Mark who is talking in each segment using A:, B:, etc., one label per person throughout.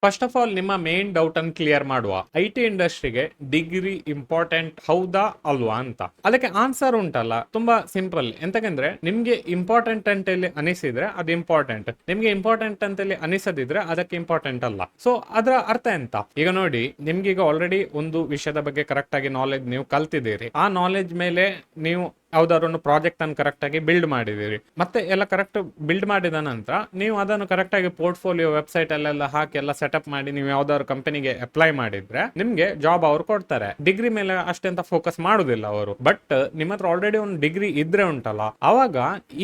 A: First of all ನಿಮ್ಮ main doubt ಅನ್ನು clear ಮಾಡುವ. IT ಇಂಡಸ್ಟ್ರಿಗೆ ಡಿಗ್ರಿ ಇಂಪಾರ್ಟೆಂಟ್ ಹೌದಾ ಅಲ್ವಾ ಅಂತ. ಅದಕ್ಕೆ ಆನ್ಸರ್ ಉಂಟಲ್ಲ, ತುಂಬಾ ಸಿಂಪಲ್. ಎಂತಕಂದ್ರೆ ನಿಮ್ಗೆ ಇಂಪಾರ್ಟೆಂಟ್ ಅಂತ ಹೇಳಿ ಅನಿಸಿದ್ರೆ ಅದು ಇಂಪಾರ್ಟೆಂಟ್, ನಿಮ್ಗೆ ಇಂಪಾರ್ಟೆಂಟ್ ಅಂತ ಹೇಳಿ ಅನಿಸದಿದ್ರೆ ಅದಕ್ಕೆ ಇಂಪಾರ್ಟೆಂಟ್ ಅಲ್ಲ. ಸೊ ಅದರ ಅರ್ಥ ಎಂತ? ಈಗ ನೋಡಿ, ನಿಮ್ಗೆ ಈಗ ಆಲ್ರೆಡಿ ಒಂದು ವಿಷಯದ ಬಗ್ಗೆ ಕರೆಕ್ಟ್ ಆಗಿ ನಾಲೆಜ್ ನೀವು ಕಲ್ತಿದ್ದೀರಿ. ಆ ನಾಲೆಜ್ ಮೇಲೆ ನೀವು ಯಾವ್ದಾದ್ರು ಒಂದು ಪ್ರಾಜೆಕ್ಟ್ ಅನ್ನು ಕರೆಕ್ಟ್ ಆಗಿ ಬಿಲ್ಡ್ ಮಾಡಿದಿರಿ. ಮತ್ತೆ ಎಲ್ಲ ಕರೆಕ್ಟ್ ಬಿಲ್ಡ್ ಮಾಡಿದ ನಂತರ ನೀವು ಅದನ್ನು ಕರೆಕ್ಟ್ ಆಗಿ ಪೋರ್ಟ್ಫೋಲಿಯೋ ವೆಬ್ಸೈಟ್ ಅಲ್ಲೆಲ್ಲ ಹಾಕಿ ಎಲ್ಲ ಸೆಟಪ್ ಮಾಡಿ ನೀವು ಯಾವ್ದಾದ್ರು ಕಂಪನಿಗೆ ಅಪ್ಲೈ ಮಾಡಿದ್ರೆ ನಿಮ್ಗೆ ಜಾಬ್ ಅವ್ರು ಕೊಡ್ತಾರೆ. ಡಿಗ್ರಿ ಮೇಲೆ ಅಷ್ಟೆಂತ ಫೋಕಸ್ ಮಾಡುದಿಲ್ಲ ಅವರು. ಬಟ್ ನಿಮ್ಮ ಹತ್ರ ಆಲ್ರೆಡಿ ಒಂದು ಡಿಗ್ರಿ ಇದ್ರೆ ಉಂಟಲ್ಲ, ಅವಾಗ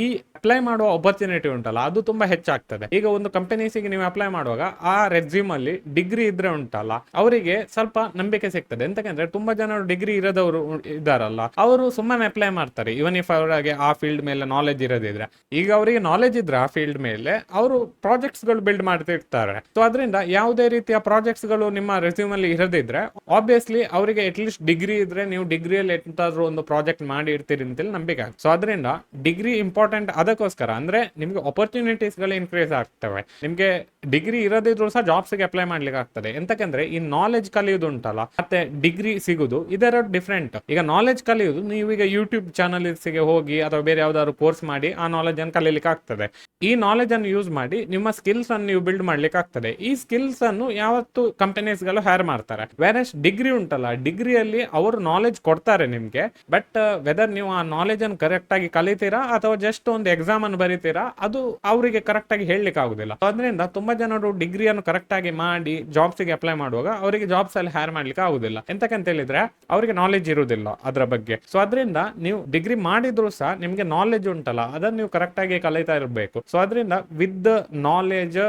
A: ಈ ಅಪ್ಲೈ ಮಾಡುವ ಆಪರ್ಚುನಿಟಿ ಉಂಟಲ್ಲ ಅದು ತುಂಬಾ ಹೆಚ್ಚಾಗ್ತದೆ. ಈಗ ಒಂದು ಕಂಪನೀಸಿಗೆ ನೀವು ಅಪ್ಲೈ ಮಾಡುವಾಗ ಆ ರೆಸ್ಯೂಮ್ ಅಲ್ಲಿ ಡಿಗ್ರಿ ಇದ್ರೆ ಉಂಟಲ್ಲ, ಅವರಿಗೆ ಸ್ವಲ್ಪ ನಂಬಿಕೆ ಸಿಗ್ತದೆ. ಎಂತಕಂದ್ರೆ ತುಂಬಾ ಜನ ಡಿಗ್ರಿ ಇರೋದವರು ಇದಾರಲ್ಲ, ಅವರು ಸುಮ್ಮನೆ ಅಪ್ಲೈ ಮಾಡ್ತಾರೆ ಇವನ್ ಇಫ್ ಅವರಿಗೆ ಆ ಫೀಲ್ಡ್ ಮೇಲೆ ನಾಲೆಜ್ ಇರೋದಿದ್ರೆ. ಈಗ ಅವರಿಗೆ ನಾಲೆಜ್ ಇದ್ರೆ ಆ ಫೀಲ್ಡ್ ಮೇಲೆ ಅವರು ಪ್ರಾಜೆಕ್ಟ್ಸ್ ಗಳು ಬಿಲ್ಡ್ ಮಾಡ್ತಿರ್ತಾರೆ. ಸೊ ಅದರಿಂದ ಯಾವುದೇ ರೀತಿಯ ಪ್ರಾಜೆಕ್ಟ್ಸ್ ಗಳು ನಿಮ್ಮ ರೆಸ್ಯೂಮ್ ಅಲ್ಲಿ ಇರದಿದ್ರೆ ಆಬ್ವಿಯಸ್ಲಿ ಅವರಿಗೆ ಅಟ್ ಲೀಸ್ಟ್ ಡಿಗ್ರಿ ಇದ್ರೆ ನೀವು ಡಿಗ್ರಿಯಲ್ಲಿ ಎಂತಾದ್ರೂ ಒಂದು ಪ್ರಾಜೆಕ್ಟ್ ಮಾಡಿ ಇರ್ತೀರಿ ಅಂತೇಳಿ ನಂಬಿಕೆ. ಸೊ ಅದರಿಂದ ಡಿಗ್ರಿ ಇಂಪಾರ್ಟೆಂಟ್ ಅದಕ್ಕೋಸ್ಕರ, ಅಂದ್ರೆ ನಿಮ್ಗೆ ಆಪರ್ಚುನಿಟೀಸ್ ಗಳು ಇನ್ಕ್ರೀಸ್ ಆಗ್ತವೆ. ನಿಮ್ಗೆ ಡಿಗ್ರಿ ಇರೋದಿದ್ರು ಸಹ ಜಾಬ್ಸ್ ಗೆ ಅಪ್ಲೈ ಮಾಡ್ಲಿಕ್ಕೆ ಆಗ್ತದೆ. ಎಂತಕಂದ್ರೆ ಈ ನಾಲೆಜ್ ಕಲಿಯೋದು ಉಂಟಲ್ಲ ಮತ್ತೆ ಡಿಗ್ರಿ ಸಿಗುದು ಇದೆರಡು ಡಿಫ್ರೆಂಟ್. ಈಗ ನಾಲೆಜ್ ಕಲಿಯೋದು ನೀವೀಗ ಯೂಟ್ಯೂಬ್ ಚಾನಲ್ಸ್ಗೆ ಹೋಗಿ ಅಥವಾ ಬೇರೆ ಯಾವ್ದಾದ್ರು ಕೋರ್ಸ್ ಮಾಡಿ ಆ ನಾಲೆಜ್ ಅನ್ನು ಕಲೀಲಿಕ್ಕೆ ಆಗ್ತದೆ. ಈ ನಾಲೆಜ್ ಅನ್ನು ಯೂಸ್ ಮಾಡಿ ನಿಮ್ಮ ಸ್ಕಿಲ್ಸ್ ಅನ್ನು ನೀವು ಬಿಲ್ಡ್ ಮಾಡ್ಲಿಕ್ಕೆ ಆಗ್ತದೆ. ಈ ಸ್ಕಿಲ್ಸ್ ಅನ್ನು ಯಾವತ್ತು ಕಂಪನೀಸ್ ಗಳು ಹೈರ್ ಮಾಡ್ತಾರೆ. ವೇರ್ ಡಿಗ್ರಿ ಉಂಟಲ್ಲ, ಡಿಗ್ರಿಯಲ್ಲಿ ಅವರು ನಾಲೆಜ್ ಕೊಡ್ತಾರೆ ನಿಮ್ಗೆ, ಬಟ್ ವೆದರ್ ನೀವು ಆ ನಾಲೆಜ್ ಅನ್ನು ಕರೆಕ್ಟ್ ಆಗಿ ಕಲಿತೀರಾ ಅಥವಾ ಜಸ್ಟ್ ಒಂದು ಎಕ್ಸಾಮ್ ಅನ್ನು ಬರೀತೀರಾ ಅದು ಅವರಿಗೆ ಕರೆಕ್ಟ್ ಆಗಿ ಹೇಳಲಿಕ್ಕೆ ಆಗುದಿಲ್ಲ. ಅದರಿಂದ ತುಂಬಾ ಜನರು ಡಿಗ್ರಿಯನ್ನು ಕರೆಕ್ಟ್ ಆಗಿ ಮಾಡಿ ಜಾಬ್ಸ್ ಗೆ ಅಪ್ಲೈ ಮಾಡುವಾಗ ಅವರಿಗೆ ಜಾಬ್ಸ್ ಅಲ್ಲಿ ಹೈರ್ ಮಾಡ್ಲಿಕ್ಕೆ ಆಗುದಿಲ್ಲ. ಎಂತಕ್ಕಂತ ಹೇಳಿದ್ರೆ ಅವರಿಗೆ ನಾಲೆಜ್ ಇರುವುದಿಲ್ಲ ಅದರ ಬಗ್ಗೆ. ಸೊ ಅದರಿಂದ ನೀವು ಡಿಗ್ರಿ ಮಾಡಿದ್ರು ಸಹ ನಿಮ್ಗೆ ನಾಲೆಜ್ ಉಂಟಲ್ಲ ಅದನ್ನ ನೀವು ಕರೆಕ್ಟ್ ಆಗಿ ಕಲಿತಾ ಇರಬೇಕು. ಸೊ ಅದರಿಂದ ವಿತ್ ನಾಲೆಜ್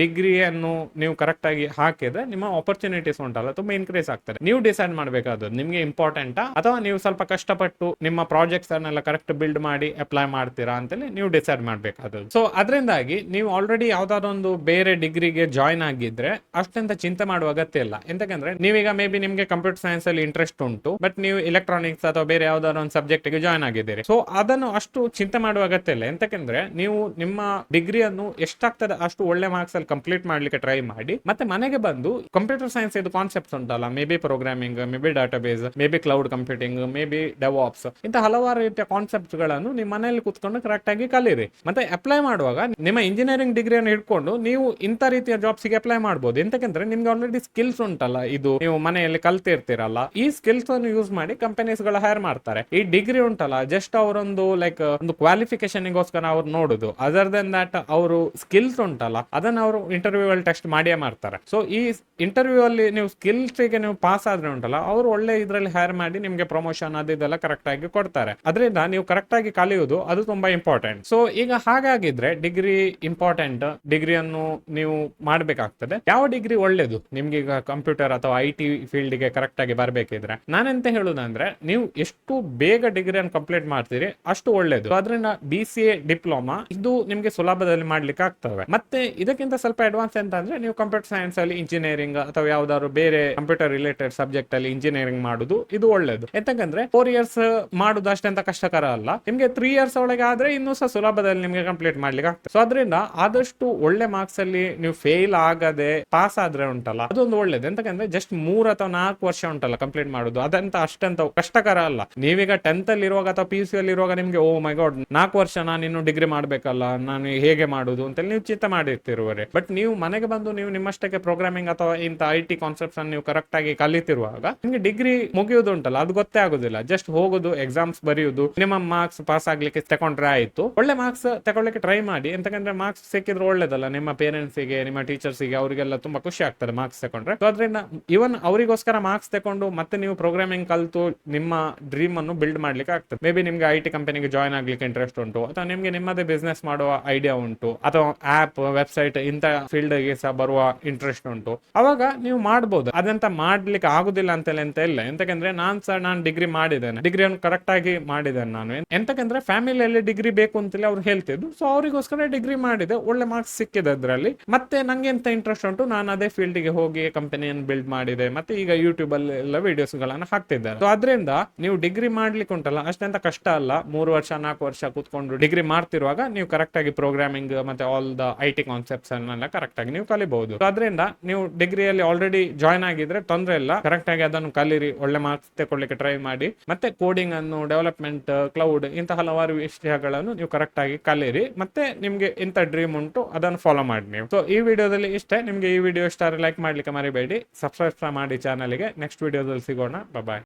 A: ಡಿಗ್ರಿಯನ್ನು ನೀವು ಕರೆಕ್ಟ್ ಆಗಿ ಹಾಕಿದ್ರೆ ನಿಮ್ಮ ಆಪರ್ಚುನಿಟೀಸ್ ಉಂಟಲ್ಲ ತುಂಬಾ ಇನ್ಕ್ರೀಸ್ ಆಗ್ತದೆ. ನೀವು ಡಿಸೈಡ್ ಮಾಡಬೇಕಾದ್ರು ನಿಮ್ಗೆ ಇಂಪಾರ್ಟೆಂಟ್ ಅಥವಾ ನೀವು ಸ್ವಲ್ಪ ಕಷ್ಟಪಟ್ಟು ನಿಮ್ಮ ಪ್ರಾಜೆಕ್ಟ್ಸ್ ಅನ್ನೆಲ್ಲ ಕರೆಕ್ಟ್ ಬಿಲ್ಡ್ ಮಾಡಿ ಅಪ್ಲೈ ಮಾಡ್ತೀರಾ ಅಂತೇಳಿ ನೀವು ಡಿಸೈಡ್ ಮಾಡಬೇಕಾದ್ರು. ಸೊ ಅದರಿಂದಾಗಿ ನೀವು ಆಲ್ರೆಡಿ ಯಾವ್ದಾದ್ರು ಒಂದು ಬೇರೆ ಡಿಗ್ರಿಗೆ ಜಾಯ್ನ್ ಆಗಿದ್ರೆ ಅಷ್ಟೆಂತ ಚಿಂತೆ ಮಾಡುವ ಅಗತ್ಯ ಇಲ್ಲ. ಎಂತಕಂದ್ರೆ ನೀವೀಗ ಮೇ ಬಿ ನಿಮ್ಗೆ ಕಂಪ್ಯೂಟರ್ ಸೈನ್ಸ್ ಅಲ್ಲಿ ಇಂಟ್ರೆಸ್ಟ್ ಉಂಟು, ಬಟ್ ನೀವು ಎಲೆಕ್ಟ್ರಾನಿಕ್ಸ್ ಅಥವಾ ಬೇರೆ ಯಾವ್ದಾದ್ರು ಒಂದು ಸಬ್ಜೆಕ್ಟ್ ಗೆ ಜಾಯ್ನ್ ಆಗಿದ್ದೀರಿ. ಸೊ ಅದನ್ನು ಅಷ್ಟು ಚಿಂತೆ ಮಾಡುವ ಅಗತ್ಯ ಇಲ್ಲ. ಎಂತಕಂದ್ರೆ ನೀವು ನಿಮ್ಮ ಡಿಗ್ರಿಯನ್ನು ಎಷ್ಟಾಗ್ತದೆ ಅಷ್ಟು ಒಳ್ಳೆ ಮಾರ್ಕ್ಸ್ ಅಲ್ಲಿ ಕಂಪ್ಲೀಟ್ ಮಾಡ್ಲಿಕ್ಕೆ ಟ್ರೈ ಮಾಡಿ. ಮತ್ತೆ ಮನೆಗೆ ಬಂದು ಕಂಪ್ಯೂಟರ್ ಸೈನ್ಸ್ ಇದು ಕಾನ್ಸೆಪ್ಟ್ಸ್ ಉಂಟಲ್ಲ, may be programming, may be database, may be cloud computing, may be DevOps, ಇಂತ ಹಲವಾರು ರೀತಿಯ ಕಾನ್ಸೆಪ್ಟ್ಸ್ ಗಳನ್ನು ನಿಮ್ಮ ಮನೆಯಲ್ಲಿ ಕೂತ್ಕೊಂಡು ಕರೆಕ್ಟ್ ಆಗಿ ಕಲೀರಿ. ಮತ್ತೆ ಅಪ್ಲೈ ಮಾಡುವಾಗ ನಿಮ್ಮ ಇಂಜಿನಿಯರಿಂಗ್ ಡಿಗ್ರಿಯನ್ನು ಹಿಡ್ಕೊಂಡು ನೀವು ಇಂಥ ರೀತಿಯ ಜಾಬ್ಸ್ ಗೆ ಅಪ್ಲೈ ಮಾಡಬಹುದು. ಎಂತಕಂದ್ರೆ ನಿಮ್ಗೆ ಆಲ್ರೆಡಿ ಸ್ಕಿಲ್ಸ್ ಉಂಟಲ್ಲ, ಇದು ನೀವು ಮನೆಯಲ್ಲಿ ಕಲ್ತಿರ್ತೀರಲ್ಲ, ಈ ಸ್ಕಿಲ್ಸ್ ಅನ್ನು ಯೂಸ್ ಮಾಡಿ ಕಂಪನೀಸ್ ಗಳು ಹೈರ್ ಮಾಡ್ತಾರೆ. ಈ ಡಿಗ್ರಿ ಉಂಟಲ್ಲ ಜಸ್ಟ್ ಅವರೊಂದು ಲೈಕ್ ಒಂದು ಕ್ವಾಲಿಫಿಕೇಶನ್ ಗೋಸ್ಕರ ಅವ್ರು ನೋಡುದು. ಅದರ್ ದೆನ್ ದಟ್ ಅವರು ಸ್ಕಿಲ್ಸ್ ಉಂಟಲ್ಲ ಅದನ್ನ ಅವರು ಇಂಟರ್ವ್ಯೂ ಅಲ್ಲಿ ಟೆಸ್ಟ್ ಮಾಡಿಯೇ ಮಾಡ್ತಾರೆ. ಸೊ ಈ ಇಂಟರ್ವ್ಯೂ ಅಲ್ಲಿ ನೀವು ಸ್ಕಿಲ್ಸ್ ಗೆ ನೀವು ಪಾಸ್ ಆದ್ರೆ ಉಂಟಲ್ಲ ಅವರು ಒಳ್ಳೆ ಇದ್ರಲ್ಲಿ ಹೈರ್ ಮಾಡಿ ನಿಮ್ಗೆ ಪ್ರಮೋಷನ್ ಅದೆಲ್ಲ ಕರೆಕ್ಟ್ ಆಗಿ ಕೊಡ್ತಾರೆ. ಅದರಿಂದ ನೀವು ಕರೆಕ್ಟ್ ಆಗಿ ಕಲಿಯುವುದು ಅದು ತುಂಬಾ ಇಂಪಾರ್ಟೆಂಟ್. ಸೊ ಈಗ ಹಾಗಾಗಿದ್ರೆ ಡಿಗ್ರಿ ಇಂಪಾರ್ಟೆಂಟ್, ಡಿಗ್ರಿಯನ್ನು ನೀವು ಮಾಡಬೇಕಾಗ್ತದೆ. ಯಾವ ಡಿಗ್ರಿ ಒಳ್ಳೇದು ನಿಮ್ಗೆ ಈಗ ಕಂಪ್ಯೂಟರ್ ಅಥವಾ IT ಫೀಲ್ಡ್ ಗೆ ಕರೆಕ್ಟ್ ಆಗಿ ಬರ್ಬೇಕಿದ್ರೆ ನಾನೆಂತ ಹೇಳುದಂದ್ರೆ ನೀವು ಎಷ್ಟು ಬೇಗ ಡಿಗ್ರಿಯನ್ನು ಕಂಪ್ಲೀಟ್ ಮಾಡ್ತೀರಿ ಅಷ್ಟು ಒಳ್ಳೇದು. ಅದರಿಂದ BCA ಡಿಪ್ಲೊಮಾ ಇದು ನಿಮ್ಗೆ ಸುಲಭದಲ್ಲಿ ಮಾಡ್ಲಿಕ್ಕೆ ಆಗ್ತವೆ. ಮತ್ತೆ ಇದಕ್ಕಿಂತ ಸ್ವಲ್ಪ ಅಡ್ವಾನ್ಸ್ ಅಂತ ಅಂದ್ರೆ ನೀವು ಕಂಪ್ಯೂಟರ್ ಸೈನ್ಸ್ ಅಲ್ಲಿ ಇಂಜಿನಿಯರಿಂಗ್ ಅಥವಾ ಯಾವ್ದಾದ್ರು ಬೇರೆ ಕಂಪ್ಯೂಟರ್ ರಿಲೇಟೆಡ್ ಸಬ್ಜೆಕ್ಟ್ ಅಲ್ಲಿ ಇಂಜಿನಿಯರಿಂಗ್ ಮಾಡುದು ಇದು ಒಳ್ಳೇದು. ಎಂತಂದ್ರೆ 4 ಇಯರ್ಸ್ ಮಾಡುದು ಅಷ್ಟೆಂತ ಕಷ್ಟಕರ ಅಲ್ಲ. ನಿಮ್ಗೆ 3 ಇಯರ್ಸ್ ಒಳಗೆ ಆದ್ರೆ ಇನ್ನೂ ಸಹ ಸುಲಭದಲ್ಲಿ ನಿಮ್ಗೆ ಕಂಪ್ಲೀಟ್ ಮಾಡ್ಲಿಕ್ಕೆ ಆಗ್ತದೆ. ಸೊ ಅದರಿಂದ ಆದಷ್ಟು ಒಳ್ಳೆ ಮಾರ್ಕ್ಸ್ ಅಲ್ಲಿ ನೀವು ಫೇಲ್ ಆಗದೆ ಪಾಸ್ ಆದ್ರೆ ಉಂಟಲ್ಲ ಅದೊಂದು ಒಳ್ಳೇದು. ಎಂತಂದ್ರೆ ಜಸ್ಟ್ 3 ಅಥವಾ 4 ವರ್ಷ ಉಂಟಲ್ಲ ಕಂಪ್ಲೀಟ್ ಮಾಡುದು ಅದಂತ ಅಷ್ಟಂತ ಕಷ್ಟಕರ ಅಲ್ಲ. ನೀವೀಗ 10th ಅಲ್ಲಿ ಇರುವಾಗ ಅಥವಾ PUC ಅಲ್ಲಿ ಇರುವಾಗ ನಿಮ್ಗೆ ಓ ಮೈ ಗಾಡ್ 4 ವರ್ಷ ನಾನು ಇನ್ನು ಡಿಗ್ರಿ ಮಾಡ್ಬೇಕಲ್ಲ, ನಾನು ಹೇಗೆ ಮಾಡುದು ಅಂತ ನೀವು ಚಿಂತೆ ಮಾಡಿರ್ತಿರುವರೆ. ಬಟ್ ನೀವು ಮನೆಗೆ ಬಂದು ನೀವು ನಿಮ್ಮಷ್ಟಕ್ಕೆ ಪ್ರೋಗ್ರಾಮಿಂಗ್ ಅಥವಾ ಇಂತ IT ಕಾನ್ಸೆಪ್ಟ್ಸ್ ಅನ್ನು ನೀವು ಕರೆಕ್ಟ್ ಆಗಿ ಕಲಿತಿರುವಾಗ ನಿಮ್ಗೆ ಡಿಗ್ರಿ ಮುಗಿಯುವುದು ಉಂಟಲ್ಲ ಅದು ಗೊತ್ತೇ ಆಗುದಿಲ್ಲ. ಜಸ್ಟ್ ಹೋಗುದು, ಎಕ್ಸಾಮ್ಸ್ ಬರೆಯುವುದು, ನಿಮ್ಮ ಮಾರ್ಕ್ಸ್ ಪಾಸ್ ಆಗ್ಲಿಕ್ಕೆ ತಗೊಂಡ್ರೆ ಆಯ್ತು. ಒಳ್ಳೆ ಮಾರ್ಕ್ಸ್ ತಗೊಳ್ಳಿಕ್ಕೆ ಟ್ರೈ ಮಾಡಿ. ಎಂತಕಂದ್ರೆ ಮಾರ್ಕ್ಸ್ ಸಿಕ್ಕಿದ್ರೆ ಒಳ್ಳೇದಲ್ಲ, ನಿಮ್ಮ ಪೇರೆಂಟ್ಸ್ ಗೆ ನಿಮ್ಮ ಟೀಚರ್ಸ್ ಗೆ ಅವರಿಗೆಲ್ಲ ತುಂಬಾ ಖುಷಿ ಆಗ್ತದೆ ಮಾರ್ಕ್ಸ್ ತಗೊಂಡ್ರೆ. ಸೊ ಅದರಿಂದ ಇವನ್ ಅವರಿಗೋಸ್ಕರ ಮಾರ್ಕ್ಸ್ ತಗೊಂಡು ಮತ್ತೆ ನೀವು ಪ್ರೋಗ್ರಾಮಿಂಗ್ ಕಲ್ತು ನಿಮ್ಮ ಡ್ರೀಮ್ ಅನ್ನು ಬಿಲ್ಡ್ ಮಾಡ್ಲಿಕ್ಕೆ ಆಗ್ತದೆ. ಮೇ ಬಿ ನಿಮ್ಗೆ IT ಕಂಪನಿಗೆ ಜಾಯ್ನ್ ಆಗ್ಲಿಕ್ಕೆ ಇಂಟ್ರೆಸ್ಟ್ ಉಂಟು ಅಥವಾ ನಿಮ್ಗೆ ನಿಮ್ಮದೇ ಬಿಸ್ನೆಸ್ ಮಾಡುವ ಐಡಿಯಾ ಉಂಟು ಅಥವಾ ಆಪ್ ವೆಬ್ಸೈಟ್ ಇಂತ ಫೀಲ್ಡ್ ಗೆ ಸಹ ಬರುವ ಇಂಟ್ರೆಸ್ಟ್ ಉಂಟು, ಅವಾಗ ನೀವು ಮಾಡ್ಬೋದು. ಅದಂತ ಮಾಡ್ಲಿಕ್ಕೆ ಆಗುದಿಲ್ಲ ಅಂತ ಇಲ್ಲ. ಎಂತಕಂದ್ರೆ ನಾನು ಡಿಗ್ರಿ ಮಾಡಿದ್ದೇನೆ, ಡಿಗ್ರಿಯನ್ನು ಕರೆಕ್ಟ್ ಆಗಿ ಮಾಡಿದ್ದೇನೆ ನಾನು. ಎಂತಕಂದ್ರೆ ಫ್ಯಾಮಿಲಿಯಲ್ಲಿ ಡಿಗ್ರಿ ಬೇಕು ಅಂತೇಳಿ ಅವ್ರು ಹೇಳ್ತಿದ್ರು. ಸೊ ಅವರಿಗೋಸ್ಕರ ಡಿಗ್ರಿ ಮಾಡಿದೆ, ಒಳ್ಳೆ ಮಾರ್ಕ್ಸ್ ಸಿಕ್ಕಿದೆ ಅದ್ರಲ್ಲಿ. ಮತ್ತೆ ನಂಗೆ ಎಂತ ಇಂಟ್ರೆಸ್ಟ್ ಉಂಟು ನಾನು ಅದೇ ಫೀಲ್ಡ್ ಗೆ ಹೋಗಿ ಕಂಪನಿಯನ್ನು ಬಿಲ್ಡ್ ಮಾಡಿದೆ. ಮತ್ತೆ ಈಗ ಯೂಟ್ಯೂಬ್ ಅಲ್ಲಿ ಎಲ್ಲ ವಿಡಿಯೋಸ್ ಗಳನ್ನ ಹಾಕ್ತಿದ್ದಾರೆ. ಸೊ ಅದರಿಂದ ನೀವು ಡಿಗ್ರಿ ಮಾಡ್ಲಿಕ್ಕೆ ಉಂಟಲ್ಲ ಅಷ್ಟೆಂತ ಕಷ್ಟ ಅಲ್ಲ. 3 ವರ್ಷ 4 ವರ್ಷ ಕೂತ್ಕೊಂಡು ಡಿಗ್ರಿ ಮಾಡ್ತಿರುವಾಗ ನೀವು ಕರೆಕ್ಟ್ ಆಗಿ ಪ್ರೋಗ್ರಾಮಿಂಗ್ ಮತ್ತೆ ಆಲ್ ದ IT ಕಾನ್ಸೆಪ್ಟ್ಸ್ ಅನ್ನೆಲ್ಲ ಕರೆಕ್ಟ್ ಆಗಿ ನೀವು ಕಲಿಬಹುದು. ಅದರಿಂದ ನೀವು ಡಿಗ್ರಿಯಲ್ಲಿ ಆಲ್ರೆಡಿ ಜಾಯ್ನ್ ಆಗಿದ್ರೆ ತೊಂದರೆ ಇಲ್ಲ, ಕರೆಕ್ಟ್ ಆಗಿ ಅದನ್ನು ಕಲೀರಿ, ಒಳ್ಳೆ ಮಾರ್ಕ್ಸ್ ತಗೊಳ್ಳಿಕ್ಕೆ ಟ್ರೈ ಮಾಡಿ. ಮತ್ತೆ ಕೋಡಿಂಗ್ ಅನ್ನು, ಡೆವಲಪ್ಮೆಂಟ್, ಕ್ಲೌಡ್ ಇಂತಹ ಹಲವಾರು ವಿಷಯಗಳನ್ನು ನೀವು ಕರೆಕ್ಟ್ ಆಗಿ ಕಲೀರಿ. ಮತ್ತೆ ನಿಮ್ಗೆ ಇಂಥ ಡ್ರೀಮ್ ಉಂಟು ಅದನ್ನು ಫಾಲೋ ಮಾಡಿ ನೀವು. ಸೊ ಈ ವಿಡಿಯೋದಲ್ಲಿ ಇಷ್ಟೇ. ನಿಮ್ಗೆ ಈ ವಿಡಿಯೋ ಇಷ್ಟ ಲೈಕ್ ಮಾಡ್ಲಿಕ್ಕೆ ಮರಿಬೇಡಿ, ಸಬ್ಸ್ಕ್ರೈಬ್ ಮಾಡಿ ಚಾನಲ್ಗೆ. ನೆಕ್ಸ್ಟ್ ವಿಡಿಯೋದಲ್ಲಿ ಸಿಗೋಣ. ಬಾಯ್.